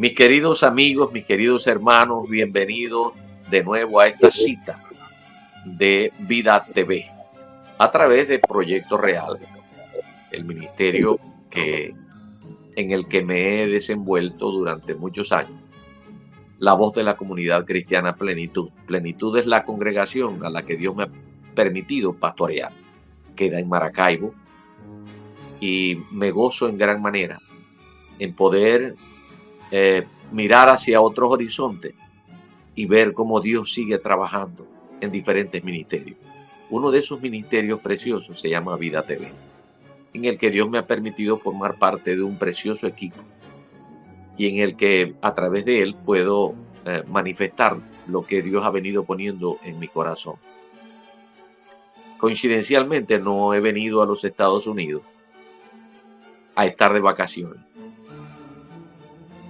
Mis queridos amigos, mis queridos hermanos, bienvenidos de nuevo a esta cita de Vida TV a través de Proyecto Real, el ministerio en el que me he desenvuelto durante muchos años. La voz de la comunidad cristiana Plenitud. Plenitud es la congregación a la que Dios me ha permitido pastorear. Queda en Maracaibo y me gozo en gran manera en poder mirar hacia otros horizontes y ver cómo Dios sigue trabajando en diferentes ministerios. Uno de esos ministerios preciosos se llama Vida TV, en el que Dios me ha permitido formar parte de un precioso equipo y en el que a través de él puedo manifestar lo que Dios ha venido poniendo en mi corazón. Coincidencialmente no he venido a los Estados Unidos a estar de vacaciones.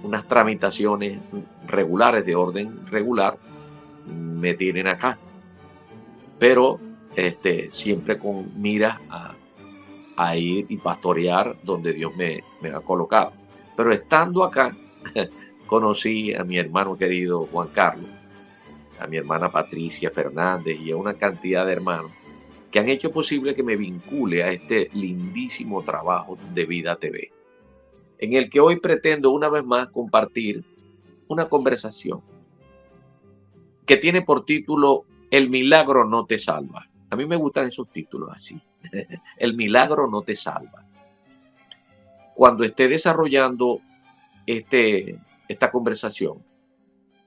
Unas tramitaciones regulares, de orden regular, me tienen acá, pero siempre con miras a ir y pastorear donde Dios me ha colocado. Pero estando acá, conocí a mi hermano querido Juan Carlos, a mi hermana Patricia Fernández y a una cantidad de hermanos que han hecho posible que me vincule a este lindísimo trabajo de Vida TV, en el que hoy pretendo una vez más compartir una conversación que tiene por título El milagro no te salva. A mí me gustan esos títulos así. El milagro no te salva. Cuando esté desarrollando esta conversación,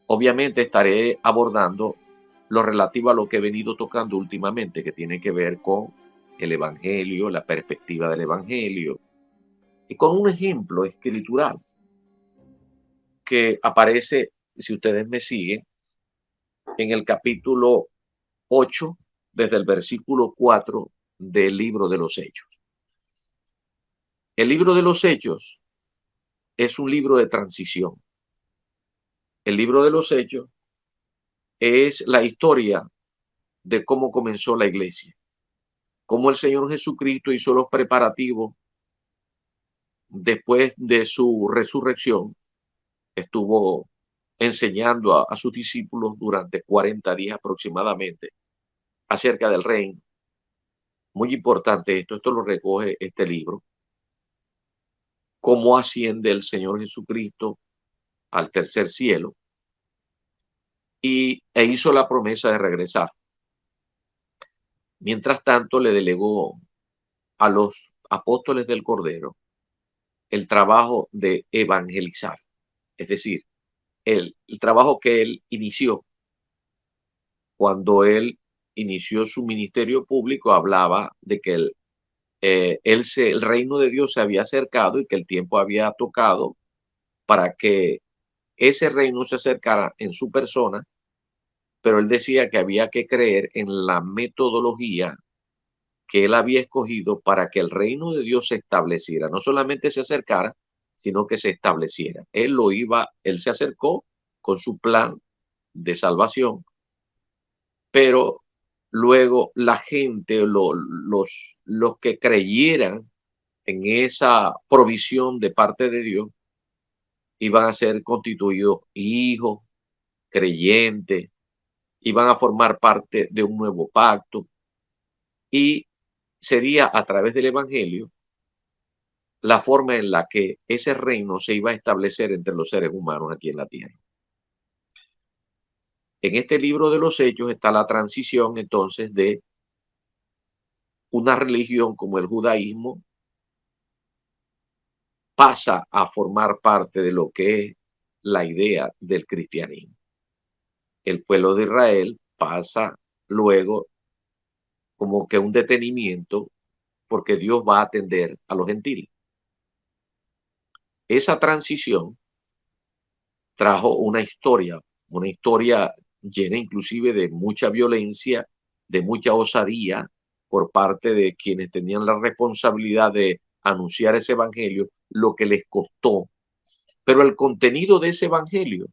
obviamente estaré abordando lo relativo a lo que he venido tocando últimamente, que tiene que ver con el Evangelio, la perspectiva del Evangelio, y con un ejemplo escritural que aparece, si ustedes me siguen, en el capítulo 8, desde el versículo 4 del libro de los Hechos. El libro de los Hechos es un libro de transición. El libro de los Hechos es la historia de cómo comenzó la iglesia, cómo el Señor Jesucristo hizo los preparativos después de su resurrección. Estuvo enseñando a sus discípulos durante 40 días aproximadamente acerca del reino. Muy importante esto lo recoge este libro. Cómo asciende el Señor Jesucristo al tercer cielo e hizo la promesa de regresar. Mientras tanto, le delegó a los apóstoles del Cordero el trabajo de evangelizar, es decir, el trabajo que él inició. Cuando él inició su ministerio público, hablaba de que el reino de Dios se había acercado y que el tiempo había tocado para que ese reino se acercara en su persona, pero él decía que había que creer en la metodología que él había escogido para que el reino de Dios se estableciera, no solamente se acercara, sino que se estableciera. Él se acercó con su plan de salvación, pero luego la gente, los que creyeran en esa provisión de parte de Dios, iban a ser constituidos hijos, creyentes, iban a formar parte de un nuevo pacto y sería a través del Evangelio la forma en la que ese reino se iba a establecer entre los seres humanos aquí en la tierra. En este libro de los Hechos está la transición entonces de una religión como el judaísmo pasa a formar parte de lo que es la idea del cristianismo. El pueblo de Israel pasa luego como que un detenimiento porque Dios va a atender a los gentiles. Esa transición trajo una historia llena inclusive de mucha violencia, de mucha osadía por parte de quienes tenían la responsabilidad de anunciar ese evangelio, lo que les costó. Pero el contenido de ese evangelio,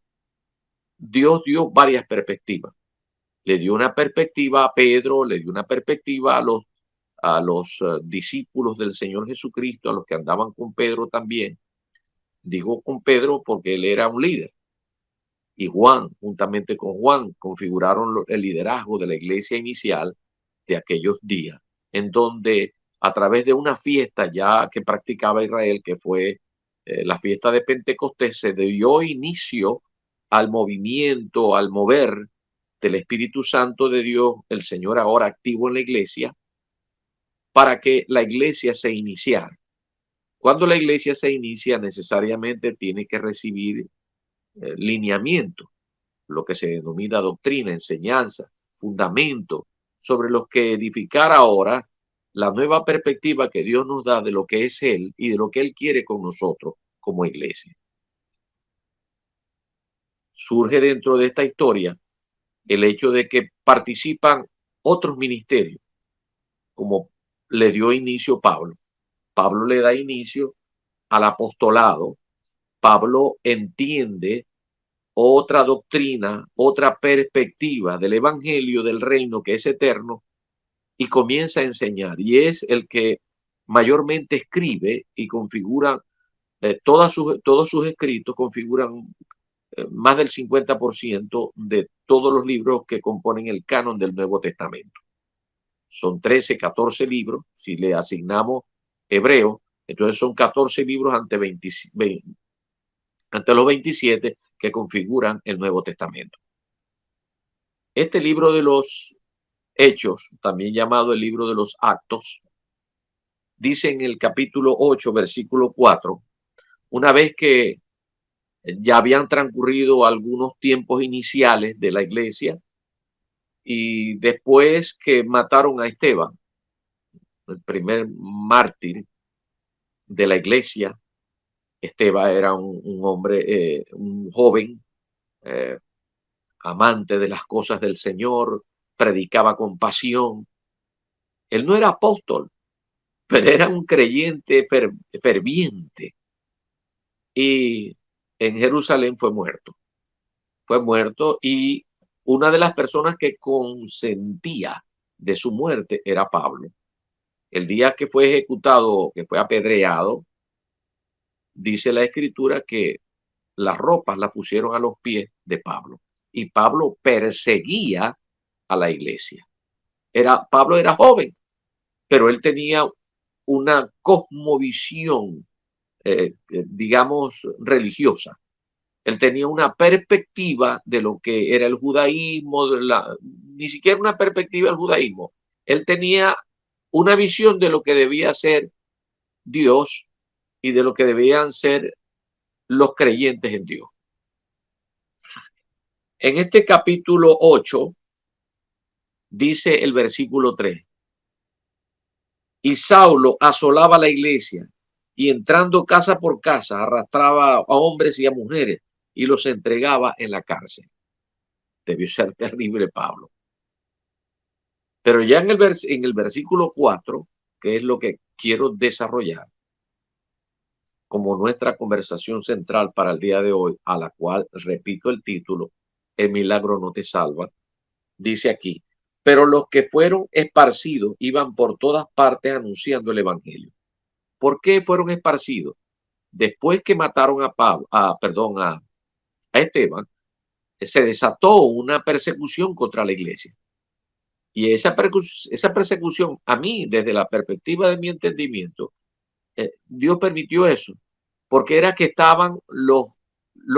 Dios dio varias perspectivas. Le dio una perspectiva a Pedro, le dio una perspectiva a los discípulos del Señor Jesucristo, a los que andaban con Pedro también. Digo con Pedro porque él era un líder. Y Juan, juntamente con Juan, configuraron el liderazgo de la iglesia inicial de aquellos días, en donde a través de una fiesta ya que practicaba Israel, que fue la fiesta de Pentecostés, se dio inicio al movimiento, al mover del Espíritu Santo de Dios, el Señor ahora activo en la iglesia, para que la iglesia se iniciara. Cuando la iglesia se inicia, necesariamente tiene que recibir lineamiento, lo que se denomina doctrina, enseñanza, fundamento, sobre los que edificar ahora la nueva perspectiva que Dios nos da de lo que es Él y de lo que Él quiere con nosotros como iglesia. Surge dentro de esta historia el hecho de que participan otros ministerios, como le dio inicio Pablo. Pablo le da inicio al apostolado. Pablo entiende otra doctrina, otra perspectiva del evangelio del reino que es eterno y comienza a enseñar. Y es el que mayormente escribe y configura todos sus escritos, configuran más del 50% de todos los libros que componen el canon del Nuevo Testamento. Son 13, 14 libros, si le asignamos hebreo, entonces son 14 libros ante los 27 que configuran el Nuevo Testamento. Este libro de los Hechos, también llamado el libro de los Actos, dice en el capítulo 8, versículo 4, una vez que ya habían transcurrido algunos tiempos iniciales de la iglesia y después que mataron a Esteban, el primer mártir de la iglesia. Esteban era un hombre, un joven, eh, amante de las cosas del Señor, predicaba con pasión. Él no era apóstol, pero era un creyente ferviente. Y en Jerusalén fue muerto. Fue muerto y una de las personas que consentía de su muerte era Pablo. El día que fue ejecutado, que fue apedreado, dice la escritura que las ropas las pusieron a los pies de Pablo. Y Pablo perseguía a la iglesia. Pablo era joven, pero él tenía una cosmovisión, digamos, religiosa. Él tenía una perspectiva de lo que era el judaísmo, ni siquiera una perspectiva del judaísmo. Él tenía una visión de lo que debía ser Dios y de lo que debían ser los creyentes en Dios. En este capítulo 8 dice el versículo 3: y Saulo asolaba la iglesia y entrando casa por casa arrastraba a hombres y a mujeres y los entregaba en la cárcel. Debió ser terrible Pablo. Pero ya en el versículo 4, que es lo que quiero desarrollar como nuestra conversación central para el día de hoy, a la cual repito el título, El milagro no te salva, dice aquí: pero los que fueron esparcidos iban por todas partes anunciando el evangelio. ¿Por qué fueron esparcidos? Después que mataron a Esteban, se desató una persecución contra la iglesia. Y esa persecución, a mí, desde la perspectiva de mi entendimiento, Dios permitió eso, porque era que estaban los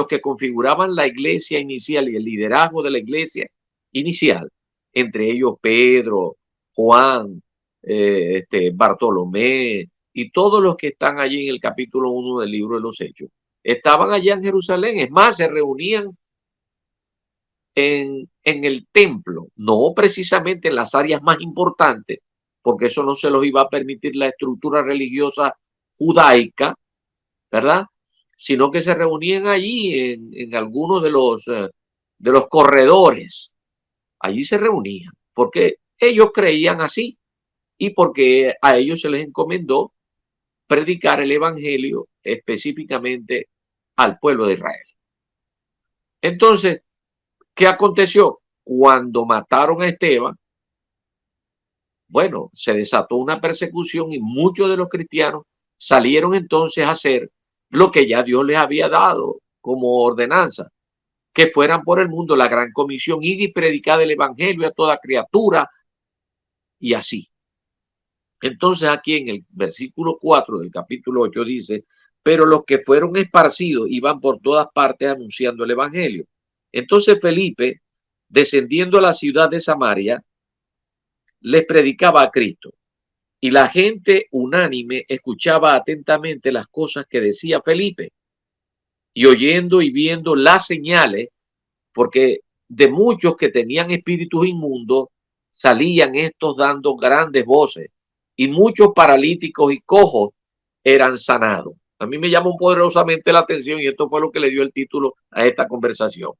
que configuraban la iglesia inicial y el liderazgo de la iglesia inicial, entre ellos Pedro, Juan, Bartolomé y todos los que están allí en el capítulo 1 del libro de los Hechos. Estaban allá en Jerusalén, es más, se reunían en el templo, no precisamente en las áreas más importantes, porque eso no se los iba a permitir la estructura religiosa judaica, ¿verdad? Sino que se reunían allí en algunos de los corredores. Allí se reunían, porque ellos creían así y porque a ellos se les encomendó predicar el evangelio específicamente al pueblo de Israel. Entonces, ¿qué aconteció? Cuando mataron a Esteban, bueno, se desató una persecución y muchos de los cristianos salieron entonces a hacer lo que ya Dios les había dado como ordenanza, que fueran por el mundo, la gran comisión, ir y predicar el evangelio a toda criatura, y así. Entonces aquí en el versículo 4 del capítulo 8 dice, pero los que fueron esparcidos iban por todas partes anunciando el evangelio. Entonces Felipe, descendiendo a la ciudad de Samaria, les predicaba a Cristo. Y la gente unánime escuchaba atentamente las cosas que decía Felipe, y oyendo y viendo las señales, porque de muchos que tenían espíritus inmundos salían estos dando grandes voces, y muchos paralíticos y cojos eran sanados. A mí me llamó poderosamente la atención, y esto fue lo que le dio el título a esta conversación.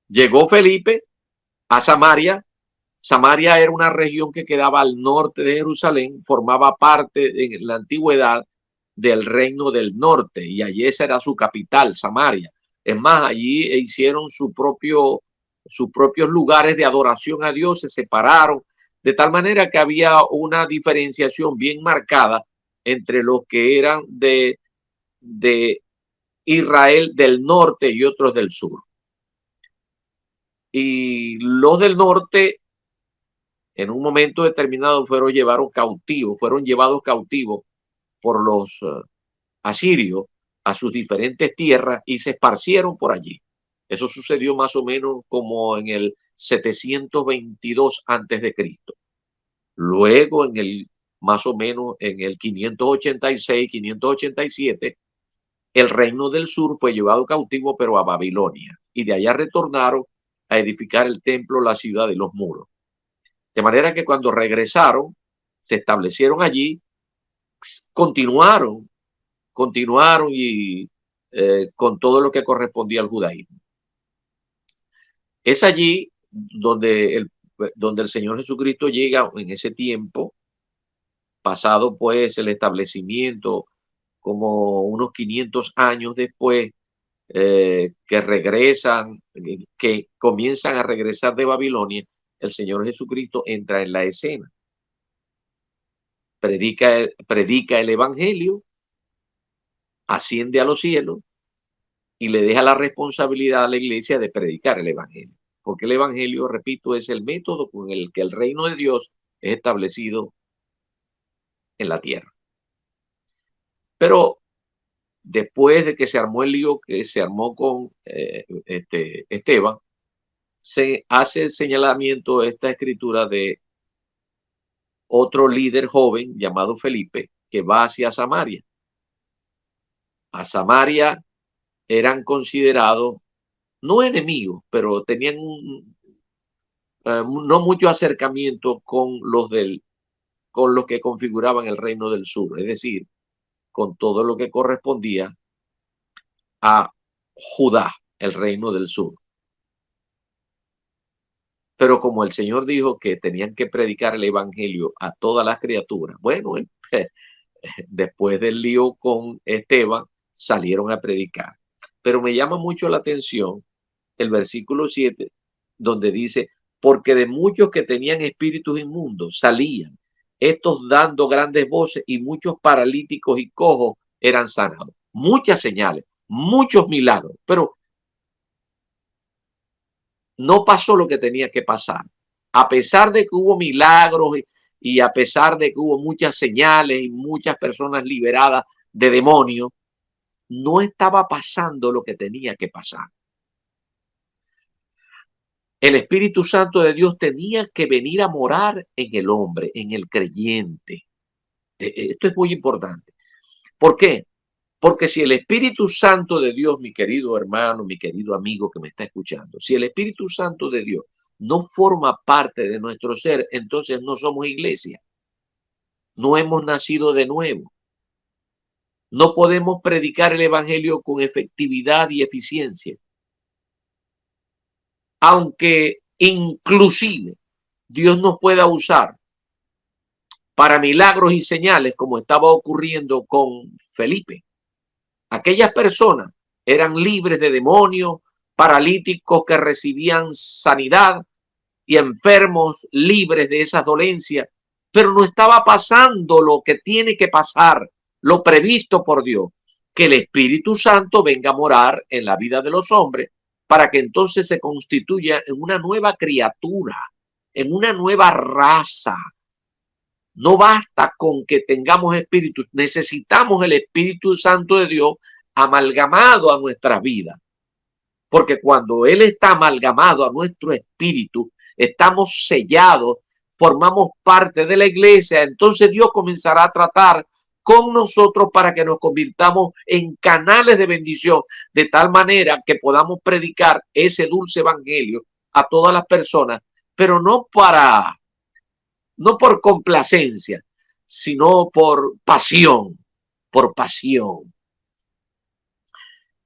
Llegó Felipe a Samaria. Samaria era una región que quedaba al norte de Jerusalén, formaba parte en la antigüedad del reino del norte, y allí esa era su capital, Samaria. Es más, allí hicieron sus propios lugares de adoración a Dios, se separaron, de tal manera que había una diferenciación bien marcada entre los que eran de Israel del norte y otros del sur. Y los del norte en un momento determinado fueron llevados cautivos por los asirios a sus diferentes tierras y se esparcieron por allí. Eso sucedió más o menos como en el 722 antes de Cristo. Luego más o menos en el 586, 587, el reino del sur fue llevado cautivo, pero a Babilonia, y de allá retornaron a edificar el templo, la ciudad y los muros. De manera que cuando regresaron, se establecieron allí, continuaron y con todo lo que correspondía al judaísmo. Es allí donde el Señor Jesucristo llega en ese tiempo, pasado pues el establecimiento, como unos 500 años después, que regresan, que comienzan a regresar de Babilonia. El Señor Jesucristo entra en la escena. Predica el evangelio, asciende a los cielos y le deja la responsabilidad a la iglesia de predicar el evangelio. Porque el evangelio, repito, es el método con el que el reino de Dios es establecido en la tierra. Pero después de que se armó el lío que se armó con Esteban, se hace el señalamiento de esta escritura de otro líder joven llamado Felipe, que va hacia Samaria. A Samaria eran considerados no enemigos, pero tenían no mucho acercamiento con los que configuraban el reino del sur, es decir, con todo lo que correspondía a Judá, el reino del sur. Pero como el Señor dijo que tenían que predicar el evangelio a todas las criaturas, bueno, después del lío con Esteban, salieron a predicar. Pero me llama mucho la atención el versículo 7, donde dice, porque de muchos que tenían espíritus inmundos salían, estos dando grandes voces, y muchos paralíticos y cojos eran sanados. Muchas señales, muchos milagros, pero no pasó lo que tenía que pasar. A pesar de que hubo milagros y a pesar de que hubo muchas señales y muchas personas liberadas de demonios, no estaba pasando lo que tenía que pasar. El Espíritu Santo de Dios tenía que venir a morar en el hombre, en el creyente. Esto es muy importante. ¿Por qué? Porque si el Espíritu Santo de Dios, mi querido hermano, mi querido amigo que me está escuchando, si el Espíritu Santo de Dios no forma parte de nuestro ser, entonces no somos iglesia. No hemos nacido de nuevo. No podemos predicar el evangelio con efectividad y eficiencia. Aunque inclusive Dios nos pueda usar para milagros y señales, como estaba ocurriendo con Felipe. Aquellas personas eran libres de demonios, paralíticos que recibían sanidad y enfermos libres de esas dolencias, pero no estaba pasando lo que tiene que pasar, lo previsto por Dios. que el Espíritu Santo venga a morar en la vida de los hombres para que entonces se constituya en una nueva criatura, en una nueva raza. No basta con que tengamos espíritu, necesitamos el Espíritu Santo de Dios amalgamado a nuestras vidas. Porque cuando Él está amalgamado a nuestro espíritu, estamos sellados, formamos parte de la iglesia, entonces Dios comenzará a tratar con nosotros para que nos convirtamos en canales de bendición, de tal manera que podamos predicar ese dulce evangelio a todas las personas, pero no por complacencia, sino por pasión, por pasión.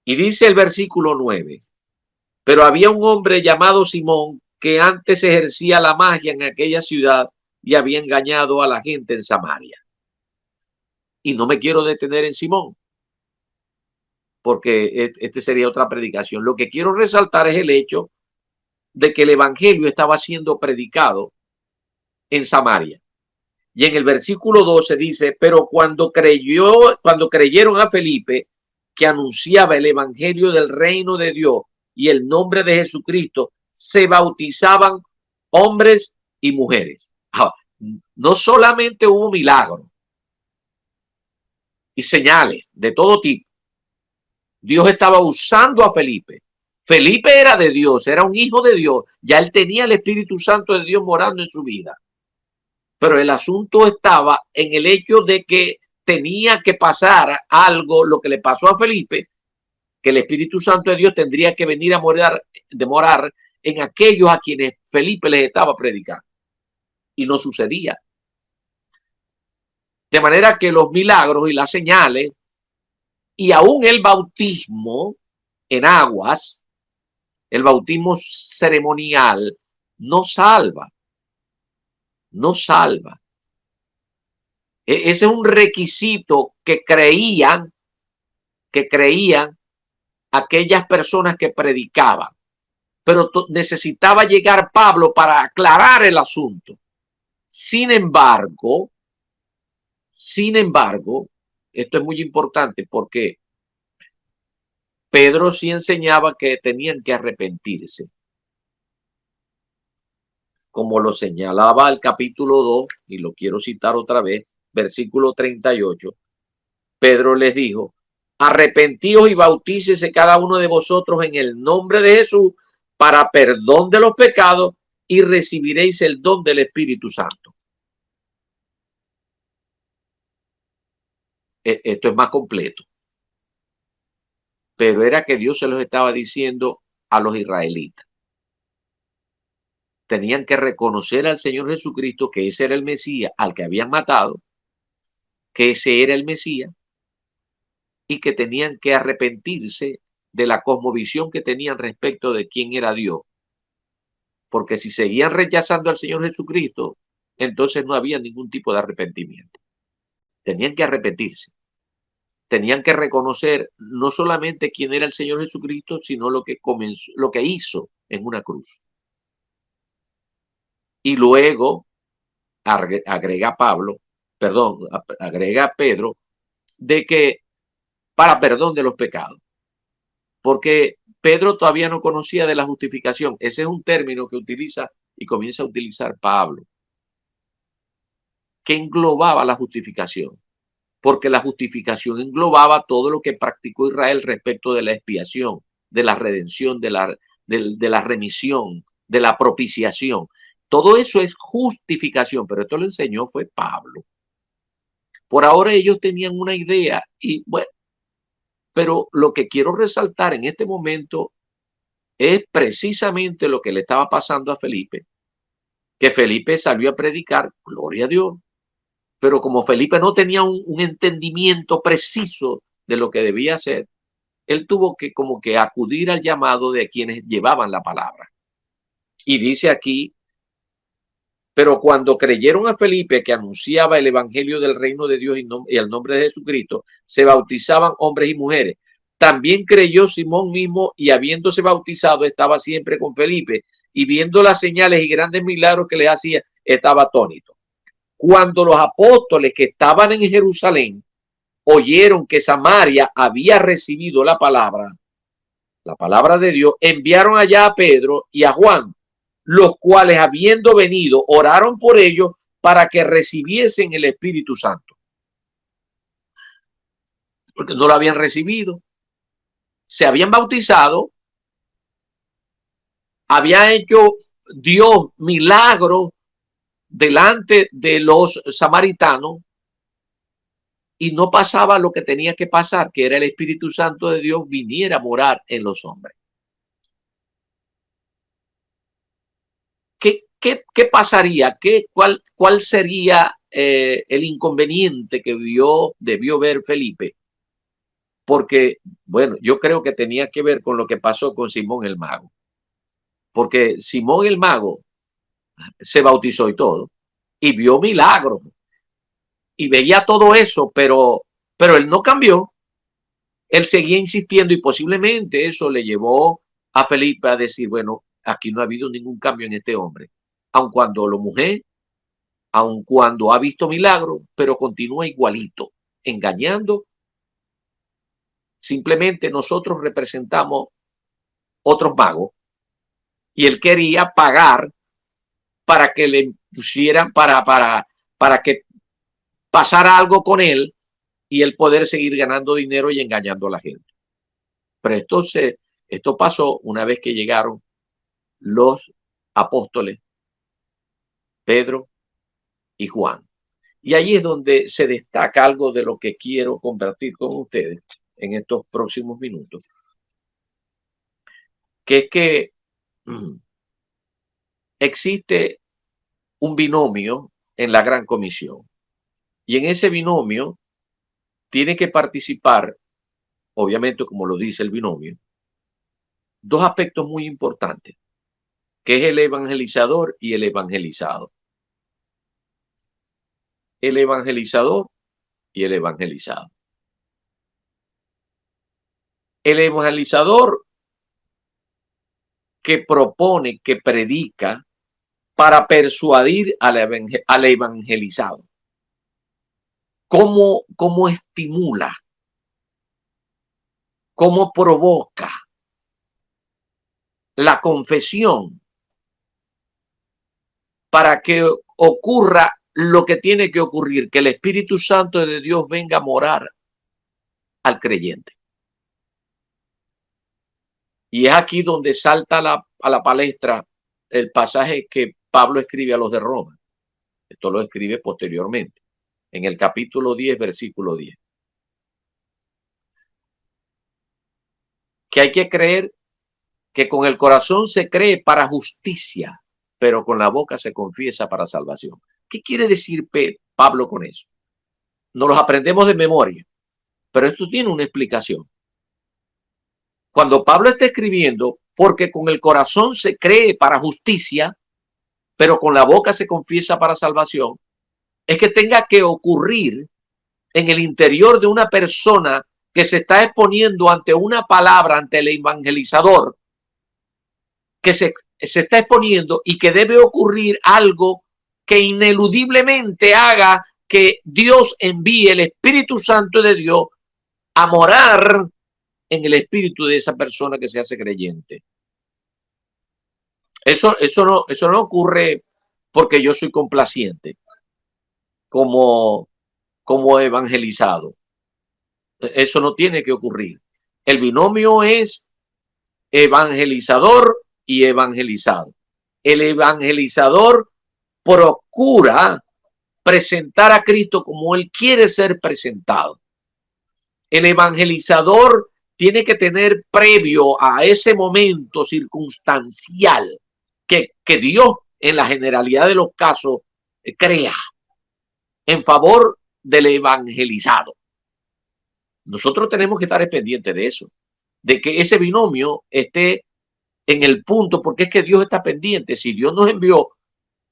Y dice el versículo 9, pero había un hombre llamado Simón que antes ejercía la magia en aquella ciudad y había engañado a la gente en Samaria. Y no me quiero detener en Simón, porque este sería otra predicación. Lo que quiero resaltar es el hecho de que el evangelio estaba siendo predicado en Samaria. Y en el versículo 12 dice, pero cuando creyeron a Felipe, que anunciaba el evangelio del reino de Dios y el nombre de Jesucristo, se bautizaban hombres y mujeres. No solamente hubo milagros y señales de todo tipo. Dios estaba usando a Felipe. Felipe era de Dios, era un hijo de Dios. Ya él tenía el Espíritu Santo de Dios morando en su vida. Pero el asunto estaba en el hecho de que tenía que pasar algo, lo que le pasó a Felipe, que el Espíritu Santo de Dios tendría que venir a morar en aquellos a quienes Felipe les estaba predicando. Y no sucedía. De manera que los milagros y las señales y aún el bautismo en aguas, el bautismo ceremonial, no salva. No salva. Ese es un requisito que creían aquellas personas que predicaban. Pero necesitaba llegar Pablo para aclarar el asunto. Sin embargo, esto es muy importante porque Pedro sí enseñaba que tenían que arrepentirse. Como lo señalaba el capítulo 2, y lo quiero citar otra vez, versículo 38, Pedro les dijo, arrepentíos y bautícese cada uno de vosotros en el nombre de Jesús para perdón de los pecados y recibiréis el don del Espíritu Santo. Esto es más completo. Pero era que Dios se los estaba diciendo a los israelitas. Tenían que reconocer al Señor Jesucristo, que ese era el Mesías al que habían matado, que ese era el Mesías, y que tenían que arrepentirse de la cosmovisión que tenían respecto de quién era Dios. Porque si seguían rechazando al Señor Jesucristo, entonces no había ningún tipo de arrepentimiento. Tenían que arrepentirse. Tenían que reconocer no solamente quién era el Señor Jesucristo, sino lo que hizo en una cruz. Y luego agrega Pedro, de que para perdón de los pecados. Porque Pedro todavía no conocía de la justificación. Ese es un término que utiliza y comienza a utilizar Pablo, que englobaba la justificación. Porque la justificación englobaba todo lo que practicó Israel respecto de la expiación, de la redención, de la remisión, de la propiciación. Todo eso es justificación, pero esto lo enseñó fue Pablo. Por ahora ellos tenían una idea y bueno, pero lo que quiero resaltar en este momento es precisamente lo que le estaba pasando a Felipe, que Felipe salió a predicar, gloria a Dios, pero como Felipe no tenía un entendimiento preciso de lo que debía hacer, él tuvo que como que acudir al llamado de quienes llevaban la palabra. Y dice aquí, pero cuando creyeron a Felipe que anunciaba el evangelio del reino de Dios y el nombre de Jesucristo, se bautizaban hombres y mujeres. También creyó Simón mismo y habiéndose bautizado estaba siempre con Felipe y viendo las señales y grandes milagros que le hacía, estaba atónito. Cuando los apóstoles que estaban en Jerusalén oyeron que Samaria había recibido la palabra de Dios, enviaron allá a Pedro y a Juan, los cuales, habiendo venido, oraron por ellos para que recibiesen el Espíritu Santo. Porque no lo habían recibido. Se habían bautizado, había hecho Dios milagros delante de los samaritanos y no pasaba lo que tenía que pasar, que era el Espíritu Santo de Dios viniera a morar en los hombres. ¿Qué pasaría? ¿Cuál sería el inconveniente que debió ver Felipe? Porque, bueno, yo creo que tenía que ver con lo que pasó con Simón el Mago. Porque Simón el Mago se bautizó y todo, y vio milagros, y veía todo eso, pero él no cambió. Él seguía insistiendo y posiblemente eso le llevó a Felipe a decir, bueno, aquí no ha habido ningún cambio en este hombre. Aun cuando lo mujer, aun cuando ha visto milagros, pero continúa igualito, engañando. Simplemente nosotros representamos otros magos y él quería pagar para que le pusieran, para que pasara algo con él y él poder seguir ganando dinero y engañando a la gente. Pero esto pasó una vez que llegaron los apóstoles Pedro y Juan. Y ahí es donde se destaca algo de lo que quiero compartir con ustedes en estos próximos minutos, que es que existe un binomio en la Gran Comisión. Y en ese binomio tiene que participar, obviamente como lo dice el binomio, dos aspectos muy importantes, que es el evangelizador y el evangelizado. El evangelizador y el evangelizado. El evangelizador que propone, que predica para persuadir al evangelizado. ¿Cómo estimula? ¿Cómo provoca la confesión para que ocurra lo que tiene que ocurrir, que el Espíritu Santo de Dios venga a morar al creyente? Y es aquí donde salta a la palestra el pasaje que Pablo escribe a los de Roma. Esto lo escribe posteriormente, en el capítulo 10, versículo 10. Que hay que creer que con el corazón se cree para justicia, pero con la boca se confiesa para salvación. ¿Qué quiere decir Pablo con eso? Nos los aprendemos de memoria, pero esto tiene una explicación. Cuando Pablo está escribiendo, porque con el corazón se cree para justicia, pero con la boca se confiesa para salvación, es que tenga que ocurrir en el interior de una persona que se está exponiendo ante una palabra, ante el evangelizador, que se está exponiendo y que debe ocurrir algo que ineludiblemente haga que Dios envíe el Espíritu Santo de Dios a morar en el espíritu de esa persona que se hace creyente. Eso no ocurre porque yo soy complaciente como evangelizado. Eso no tiene que ocurrir. El binomio es evangelizador y evangelizado. El evangelizador procura presentar a Cristo como él quiere ser presentado. El evangelizador tiene que tener previo a ese momento circunstancial que Dios en la generalidad de los casos crea en favor del evangelizado. Nosotros tenemos que estar pendientes de eso, de que ese binomio esté en el punto, porque es que Dios está pendiente. Si Dios nos envió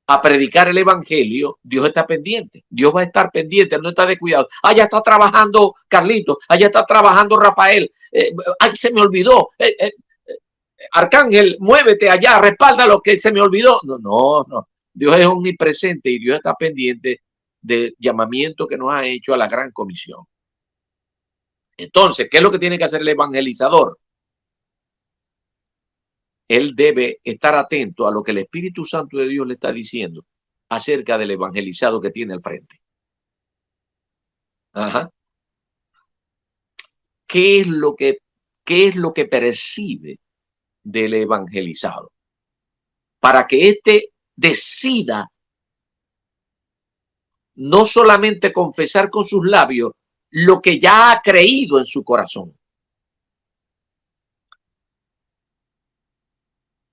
a predicar el evangelio, Dios está pendiente. Dios va a estar pendiente, no está descuidado. Allá está trabajando Carlito, allá está trabajando Rafael. Ay, se me olvidó. Arcángel, muévete allá, respalda lo que se me olvidó. No. Dios es omnipresente y Dios está pendiente del llamamiento que nos ha hecho a la gran comisión. Entonces, ¿qué es lo que tiene que hacer el evangelizador? Él debe estar atento a lo que el Espíritu Santo de Dios le está diciendo acerca del evangelizado que tiene al frente. Ajá. ¿Qué es lo que percibe del evangelizado? Para que éste decida no solamente confesar con sus labios lo que ya ha creído en su corazón.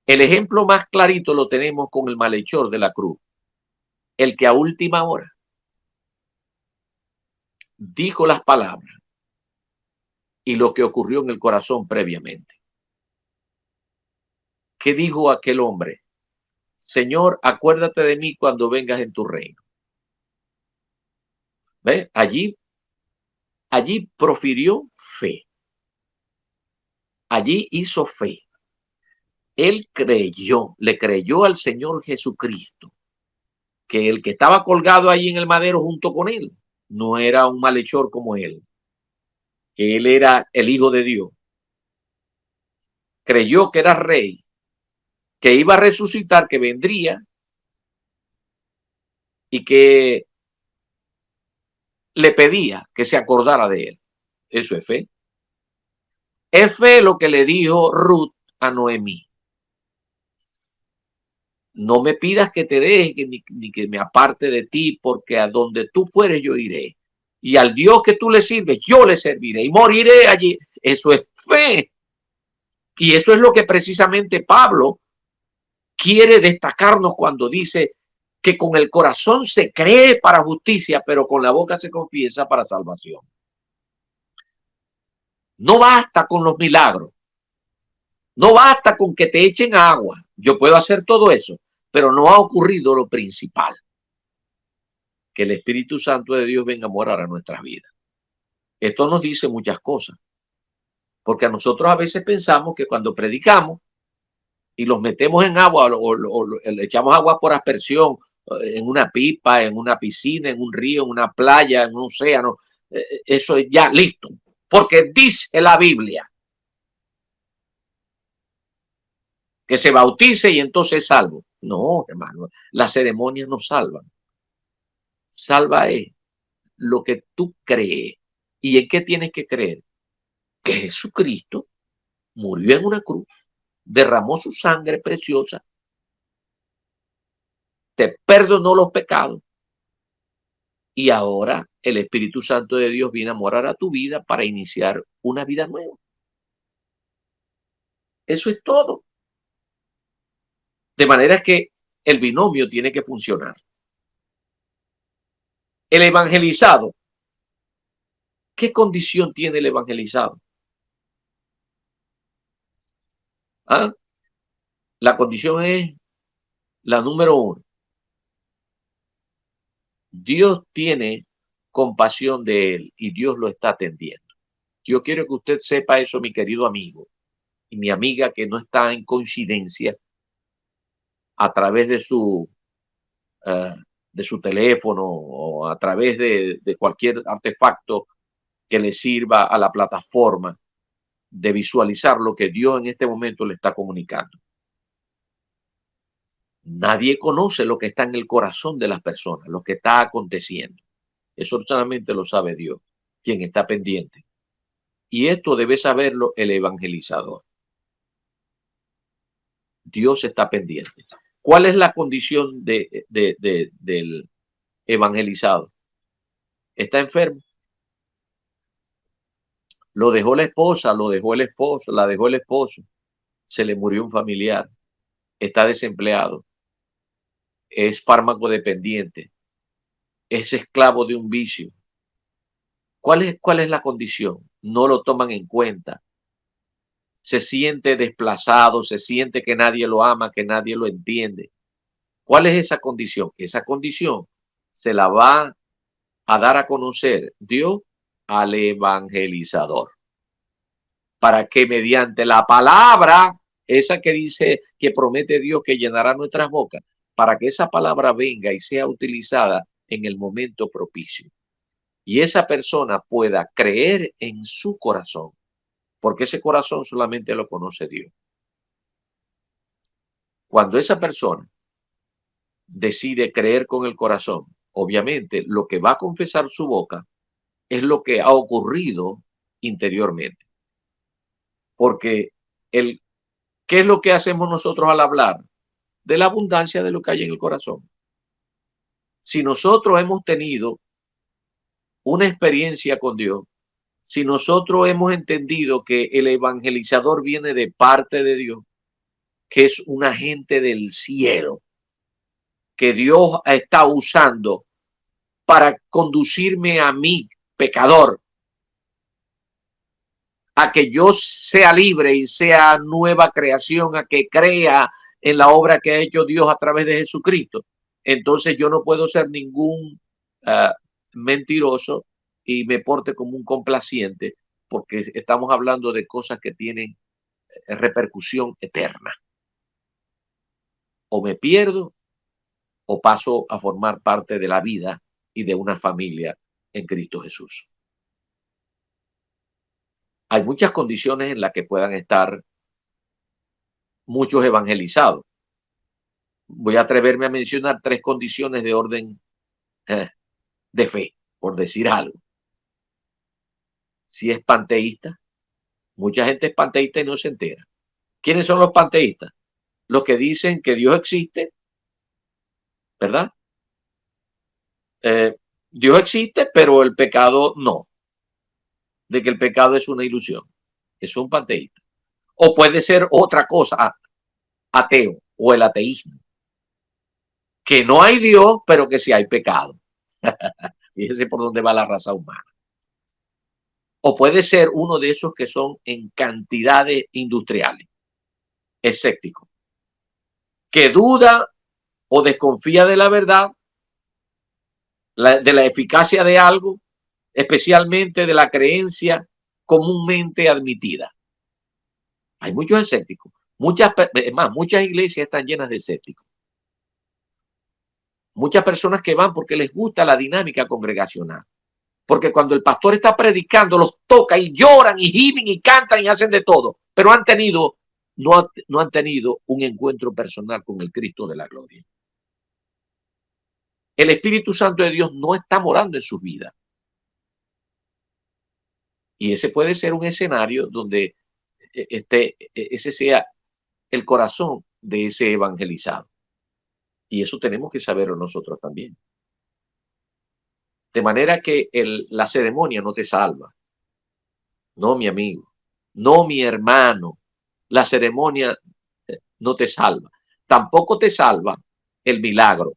El ejemplo más clarito lo tenemos con el malhechor de la cruz, el que a última hora dijo las palabras y lo que ocurrió en el corazón previamente. ¿Qué dijo aquel hombre? Señor, acuérdate de mí cuando vengas en tu reino. ¿Ves? Allí profirió fe. Allí hizo fe. Él creyó, le creyó al Señor Jesucristo, que el que estaba colgado ahí en el madero junto con él no era un malhechor como él, que él era el Hijo de Dios. Creyó que era rey, que iba a resucitar, que vendría y que le pedía que se acordara de él. Eso es fe. Es fe lo que le dijo Ruth a Noemí. No me pidas que te deje ni que me aparte de ti, porque a donde tú fueres yo iré. Y al Dios que tú le sirves, yo le serviré y moriré allí. Eso es fe. Y eso es lo que precisamente Pablo quiere destacarnos cuando dice que con el corazón se cree para justicia, pero con la boca se confiesa para salvación. No basta con los milagros. No basta con que te echen agua. Yo puedo hacer todo eso, pero no ha ocurrido lo principal. Que el Espíritu Santo de Dios venga a morar a nuestras vidas. Esto nos dice muchas cosas, porque a nosotros a veces pensamos que cuando predicamos y los metemos en agua o le echamos agua por aspersión, en una pipa, en una piscina, en un río, en una playa, en un océano, eso es ya listo, porque dice la Biblia que se bautice y entonces es salvo. No, hermano, las ceremonias no salvan. Salva es lo que tú crees. ¿Y en qué tienes que creer? Que Jesucristo murió en una cruz, derramó su sangre preciosa, te perdonó los pecados y ahora el Espíritu Santo de Dios viene a morar a tu vida para iniciar una vida nueva. Eso es todo. De manera que el binomio tiene que funcionar. El evangelizado, ¿qué condición tiene el evangelizado? ¿Ah? La condición es la número uno. Dios tiene compasión de él y Dios lo está atendiendo. Yo quiero que usted sepa eso, mi querido amigo y mi amiga, que no está en coincidencia a través uh, de su teléfono o a través de cualquier artefacto que le sirva a la plataforma de visualizar lo que Dios en este momento le está comunicando. Nadie conoce lo que está en el corazón de las personas, lo que está aconteciendo. Eso solamente lo sabe Dios, quien está pendiente. Y esto debe saberlo el evangelizador. Dios está pendiente. ¿Cuál es la condición del evangelizado? Está enfermo. Lo dejó la esposa, lo dejó el esposo, la dejó el esposo. Se le murió un familiar. Está desempleado. Es fármaco dependiente. Es esclavo de un vicio. ¿Cuál es la condición? No lo toman en cuenta. Se siente desplazado, se siente que nadie lo ama, que nadie lo entiende. ¿Cuál es esa condición? Esa condición se la va a dar a conocer Dios al evangelizador, para que mediante la palabra, esa que dice, que promete Dios que llenará nuestras bocas, para que esa palabra venga y sea utilizada en el momento propicio. y esa persona pueda creer en su corazón, porque ese corazón solamente lo conoce Dios. Cuando esa persona decide creer con el corazón, obviamente lo que va a confesar su boca es lo que ha ocurrido interiormente. Porque ¿qué es lo que hacemos nosotros al hablar? De la abundancia de lo que hay en el corazón. Si nosotros hemos tenido una experiencia con Dios, si nosotros hemos entendido que el evangelizador viene de parte de Dios, que es un agente del cielo, que Dios está usando para conducirme a mí, pecador, a que yo sea libre y sea nueva creación, a que crea en la obra que ha hecho Dios a través de Jesucristo. Entonces yo no puedo ser ningún mentiroso y me porte como un complaciente, porque estamos hablando de cosas que tienen repercusión eterna. O me pierdo o paso a formar parte de la vida y de una familia en Cristo Jesús. Hay muchas condiciones en las que puedan estar muchos evangelizados. Voy a atreverme a mencionar 3 condiciones de orden de fe, por decir algo. Si es panteísta, mucha gente es panteísta y no se entera. ¿Quiénes son los panteístas? Los que dicen que Dios existe, ¿verdad? Dios existe, pero el pecado no. De que el pecado es una ilusión. Eso es un panteísta. O puede ser otra cosa, ateo o el ateísmo. Que no hay Dios, pero que sí hay pecado. Fíjese por dónde va la raza humana. O puede ser uno de esos que son en cantidades industriales, escéptico, que duda o desconfía de la verdad, de la eficacia de algo, especialmente de la creencia comúnmente admitida. Hay muchos escépticos. Muchas iglesias están llenas de escépticos. Muchas personas que van porque les gusta la dinámica congregacional. Porque cuando el pastor está predicando, los toca y lloran y gimen y cantan y hacen de todo. Pero no han tenido un encuentro personal con el Cristo de la gloria. El Espíritu Santo de Dios no está morando en sus vidas. Y ese puede ser un escenario donde ese sea el corazón de ese evangelizado. Y eso tenemos que saberlo nosotros también. De manera que la ceremonia no te salva. No, mi amigo. No, mi hermano. La ceremonia no te salva. Tampoco te salva el milagro.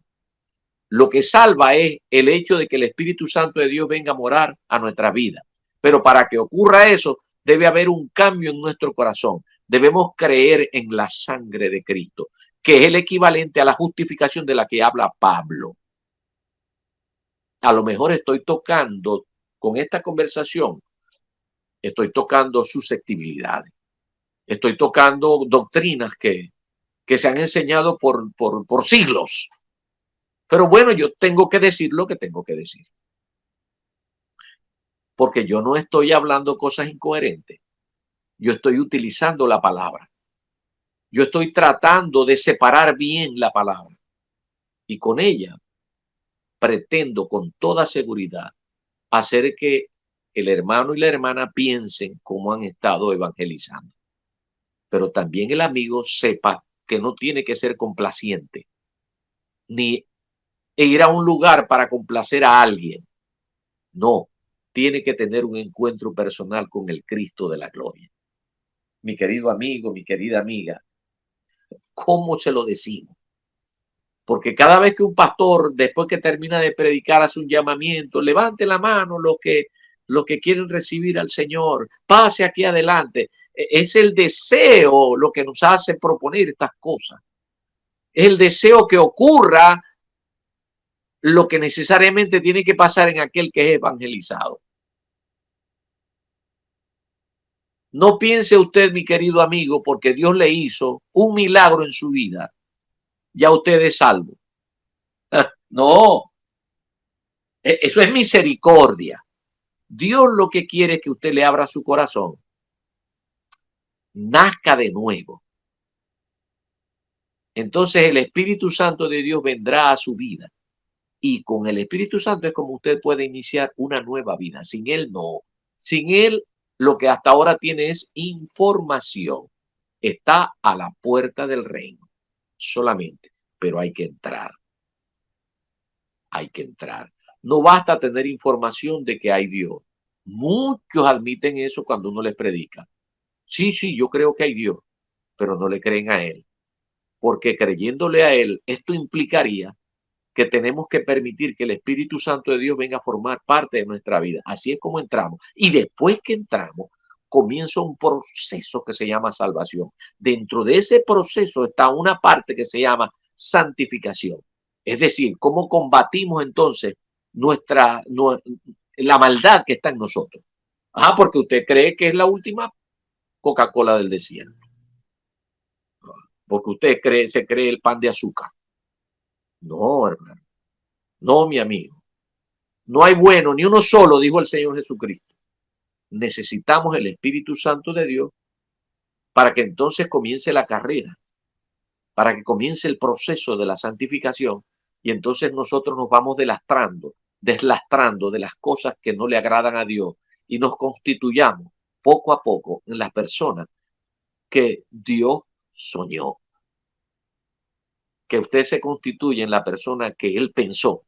Lo que salva es el hecho de que el Espíritu Santo de Dios venga a morar a nuestra vida. Pero para que ocurra eso, debe haber un cambio en nuestro corazón. Debemos creer en la sangre de Cristo, que es el equivalente a la justificación de la que habla Pablo. A lo mejor estoy tocando con esta conversación, estoy tocando susceptibilidades, estoy tocando doctrinas que se han enseñado por siglos. Pero bueno, yo tengo que decir lo que tengo que decir. Porque yo no estoy hablando cosas incoherentes. Yo estoy utilizando la palabra. Yo estoy tratando de separar bien la palabra. Y con ella pretendo con toda seguridad hacer que el hermano y la hermana piensen cómo han estado evangelizando. Pero también el amigo sepa que no tiene que ser complaciente, ni ir a un lugar para complacer a alguien. No, tiene que tener un encuentro personal con el Cristo de la gloria. Mi querido amigo, mi querida amiga, ¿cómo se lo decimos? Porque cada vez que un pastor, después que termina de predicar, hace un llamamiento, levante la mano los que quieren recibir al Señor, pase aquí adelante. Es el deseo lo que nos hace proponer estas cosas. Es el deseo que ocurra lo que necesariamente tiene que pasar en aquel que es evangelizado. No piense usted, mi querido amigo, porque Dios le hizo un milagro en su vida, ya usted es salvo. No. Eso es misericordia. Dios lo que quiere es que usted le abra su corazón, nazca de nuevo. Entonces el Espíritu Santo de Dios vendrá a su vida. Y con el Espíritu Santo es como usted puede iniciar una nueva vida. Sin Él no. Sin Él lo que hasta ahora tiene es información. Está a la puerta del reino solamente, pero hay que entrar. Hay que entrar. No basta tener información de que hay Dios. Muchos admiten eso cuando uno les predica. Sí, sí, yo creo que hay Dios, pero no le creen a Él. Porque creyéndole a Él, esto implicaría que tenemos que permitir que el Espíritu Santo de Dios venga a formar parte de nuestra vida. Así es como entramos. Y después que entramos, comienza un proceso que se llama salvación. Dentro de ese proceso está una parte que se llama santificación. Es decir, cómo combatimos entonces la maldad que está en nosotros. Ah, porque usted cree que es la última Coca-Cola del desierto. Porque usted se cree el pan de azúcar. No, hermano. No, mi amigo. No hay bueno, ni uno solo, dijo el Señor Jesucristo. Necesitamos el Espíritu Santo de Dios para que entonces comience la carrera, para que comience el proceso de la santificación y entonces nosotros nos vamos deslastrando de las cosas que no le agradan a Dios y nos constituyamos poco a poco en las personas que Dios soñó. Que usted se constituya en la persona que Él pensó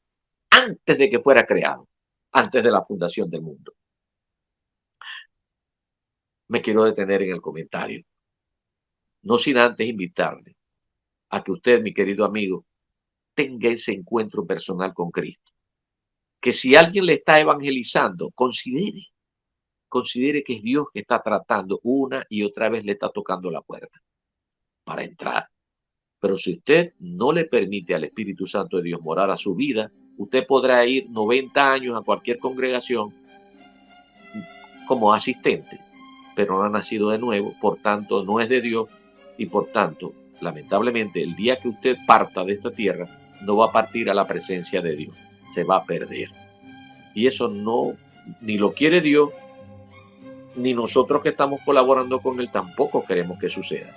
antes de que fuera creado, antes de la fundación del mundo. Me quiero detener en el comentario, no sin antes invitarle a que usted, mi querido amigo, tenga ese encuentro personal con Cristo. Que si alguien le está evangelizando, considere que es Dios que está tratando una y otra vez, le está tocando la puerta para entrar. Pero si usted no le permite al Espíritu Santo de Dios morar a su vida, usted podrá ir 90 años a cualquier congregación como asistente, pero no ha nacido de nuevo, por tanto no es de Dios y por tanto, lamentablemente, el día que usted parta de esta tierra, no va a partir a la presencia de Dios, se va a perder. Y eso no, ni lo quiere Dios, ni nosotros que estamos colaborando con Él tampoco queremos que suceda.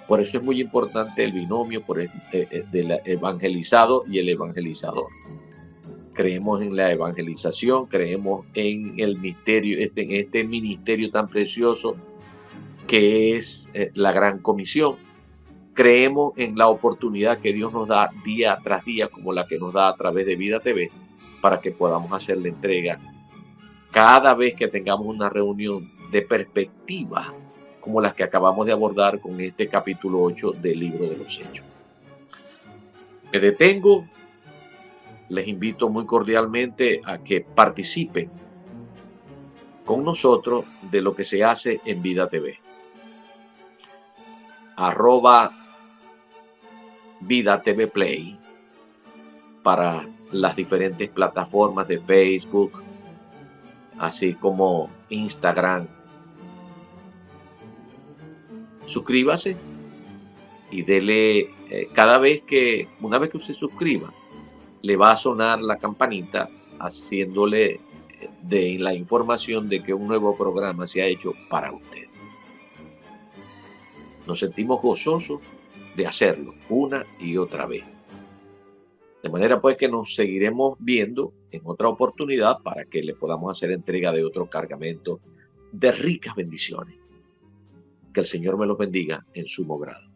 Por eso es muy importante el binomio del evangelizado y el evangelizador. Creemos en la evangelización, creemos en el misterio, en este ministerio tan precioso que es la Gran Comisión. Creemos en la oportunidad que Dios nos da día tras día, como la que nos da a través de Vida TV, para que podamos hacer la entrega cada vez que tengamos una reunión de perspectiva, como las que acabamos de abordar con este capítulo 8 del libro de los Hechos. Me detengo. Les invito muy cordialmente a que participen con nosotros de lo que se hace en Vida TV. @Vida TV Play para las diferentes plataformas de Facebook, así como Instagram. Suscríbase y dele, una vez que usted suscriba, le va a sonar la campanita haciéndole de la información de que un nuevo programa se ha hecho para usted. Nos sentimos gozosos de hacerlo una y otra vez. De manera pues que nos seguiremos viendo en otra oportunidad para que le podamos hacer entrega de otro cargamento de ricas bendiciones. Que el Señor me los bendiga en sumo grado.